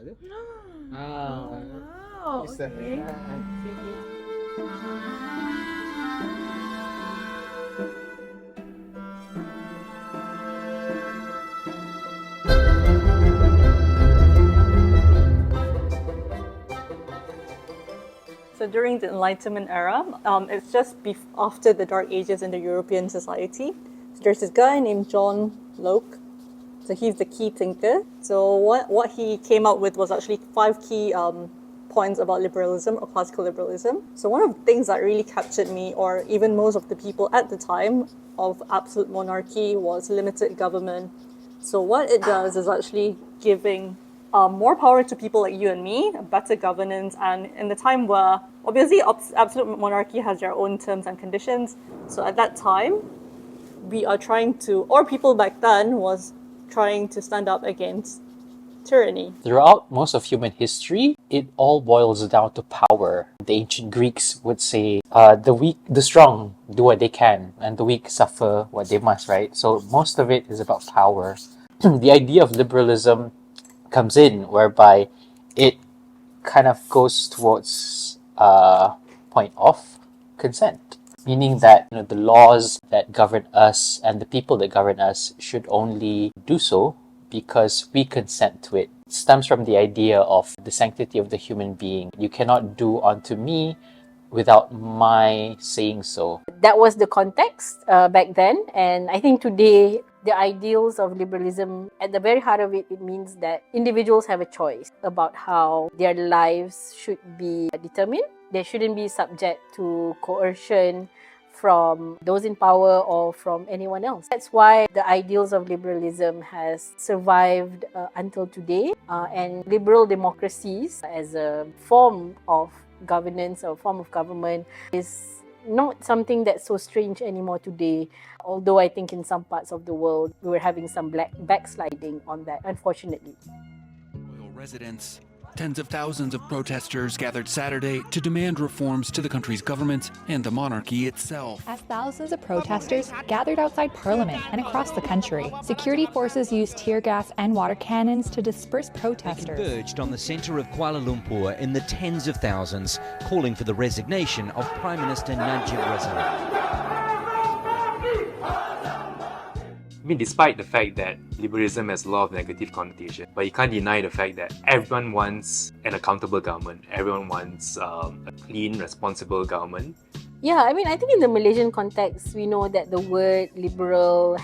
tu. Wow, okay. So during the Enlightenment era, it's just after the Dark Ages in the European society. So there's this guy named John Locke. So he's the key thinker. So what he came up with was actually 5 key points about liberalism or classical liberalism. So one of the things that really captured me, or even most of the people at the time, of absolute monarchy was limited government. So what it does is actually giving more power to people like you and me, better governance, and in the time where obviously absolute monarchy has their own terms and conditions. So at that time, we are trying to, or people back then was trying to stand up against tyranny. Throughout most of human history, it all boils down to power. The ancient Greeks would say, the strong do what they can, and the weak suffer what they must, right? So most of it is about power. The idea of liberalism comes in, whereby it kind of goes towards point of consent, meaning that the laws that govern us and the people that govern us should only do so because we consent to it. It stems from the idea of the sanctity of the human being. You cannot do unto me without my saying so. That was the context back then, and I think today the ideals of liberalism, at the very heart of it, it means that individuals have a choice about how their lives should be determined. They shouldn't be subject to coercion from those in power or from anyone else. That's why the ideals of liberalism has survived until today, and liberal democracies as a form of governance or form of government is not something that's so strange anymore today, although I think in some parts of the world we were having some backsliding on that, unfortunately. Royal residence. Tens of thousands of protesters gathered Saturday to demand reforms to the country's government and the monarchy itself. As thousands of protesters gathered outside Parliament and across the country, security forces used tear gas and water cannons to disperse protesters. They converged on the centre of Kuala Lumpur in the tens of thousands, calling for the resignation of Prime Minister Najib Razak. I mean, despite the fact that liberalism has a lot of negative connotation, but you can't deny the fact that everyone wants an accountable government. Everyone wants a clean, responsible government. Yeah, I mean, I think in the Malaysian context, we know that the word liberal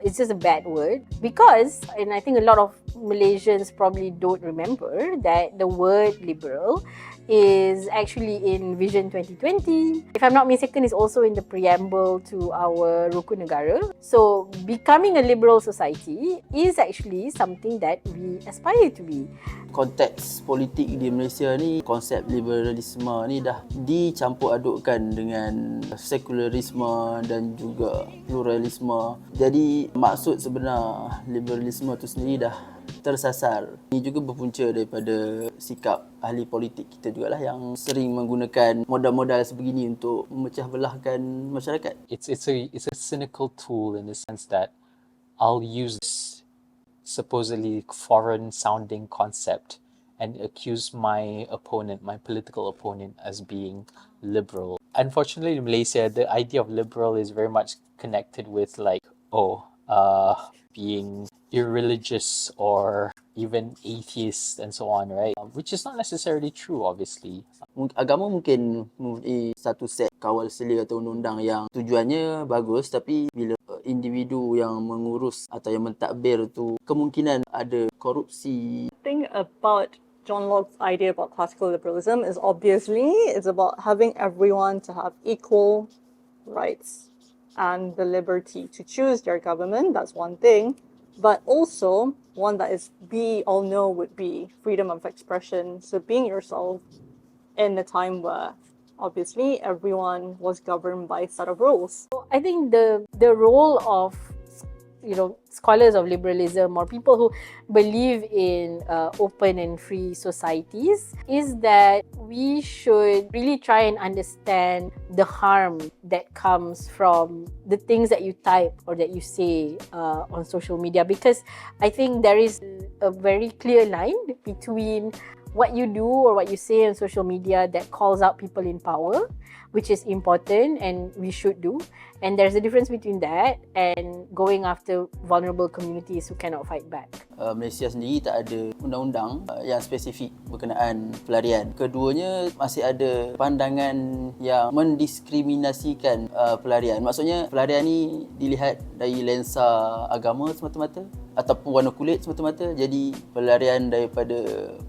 it's just a bad word because, and I think a lot of Malaysians probably don't remember that the word liberal is actually in Vision 2020. If I'm not mistaken, it's also in the preamble to our Rukun Negara. So becoming a liberal society is actually something that we aspire to be. Konteks politik di Malaysia ni, konsep liberalisme ni dah dicampur adukkan dengan sekularisme dan juga pluralisme. Jadi maksud sebenar liberalisme tu sendiri dah tersasar. Ini juga berpunca daripada sikap ahli politik kita jugalah yang sering menggunakan modal-modal sebegini untuk memecah belahkan masyarakat. It's a cynical tool in the sense that I'll use this supposedly foreign sounding concept and accuse my political opponent as being liberal. Unfortunately in Malaysia, the idea of liberal is very much connected with being irreligious or even atheist and so on, right? Which is not necessarily true, obviously. Agama mungkin satu set kawal selia atau undang-undang yang tujuannya bagus, tapi bila individu yang mengurus atau yang mentadbir tu kemungkinan ada korupsi. The thing about John Locke's idea about classical liberalism is obviously it's about having everyone to have equal rights and the liberty to choose their government. That's one thing. But also, one that we all know would be freedom of expression. So being yourself in a time where obviously everyone was governed by a set of rules. I think the role of scholars of liberalism or people who believe in open and free societies is that we should really try and understand the harm that comes from the things that you type or that you say on social media, because I think there is a very clear line between what you do or what you say on social media that calls out people in power, which is important and we should do. And there's a difference between that and going after vulnerable communities who cannot fight back. Malaysia sendiri tak ada undang-undang yang spesifik berkenaan pelarian. Keduanya masih ada pandangan yang mendiskriminasikan pelarian. Maksudnya pelarian ni dilihat dari lensa agama semata-mata ataupun warna kulit semata-mata. Jadi pelarian daripada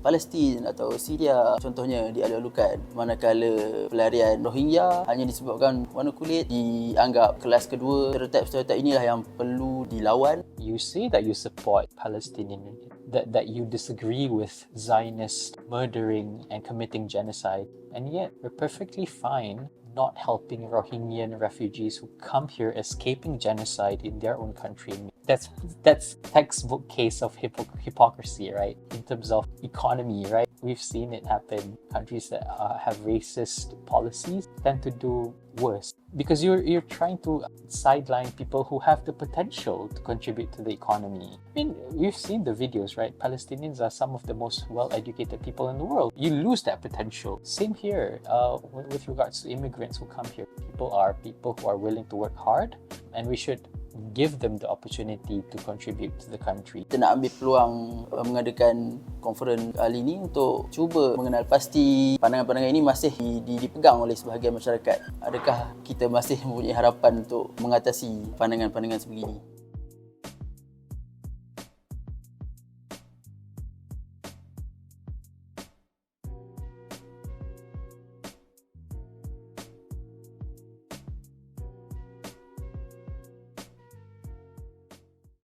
Palestin atau Syria contohnya dialu-alukan, manakala pelarian Rohingya hanya disebabkan warna kulit dianggap kelas kedua. Stereotip inilah yang perlu dilawan. You say that you support Palestinian, that you disagree with Zionist murdering and committing genocide, and yet we're perfectly fine not helping Rohingyan refugees who come here escaping genocide in their own country. That's textbook case of hypocrisy, right? In terms of economy, right? We've seen it happen. Countries that have racist policies tend to do worse because you're trying to sideline people who have the potential to contribute to the economy. I mean, we've seen the videos, right? Palestinians are some of the most well-educated people in the world. You lose that potential. Same here with regards to immigrants who come here. People who are willing to work hard, and we should give them the opportunity to contribute to the country. Kita nak ambil peluang mengadakan konferen kali ini untuk cuba mengenal pasti pandangan-pandangan ini masih dipegang oleh sebahagian masyarakat. Adakah kita masih mempunyai harapan untuk mengatasi pandangan-pandangan sebegini?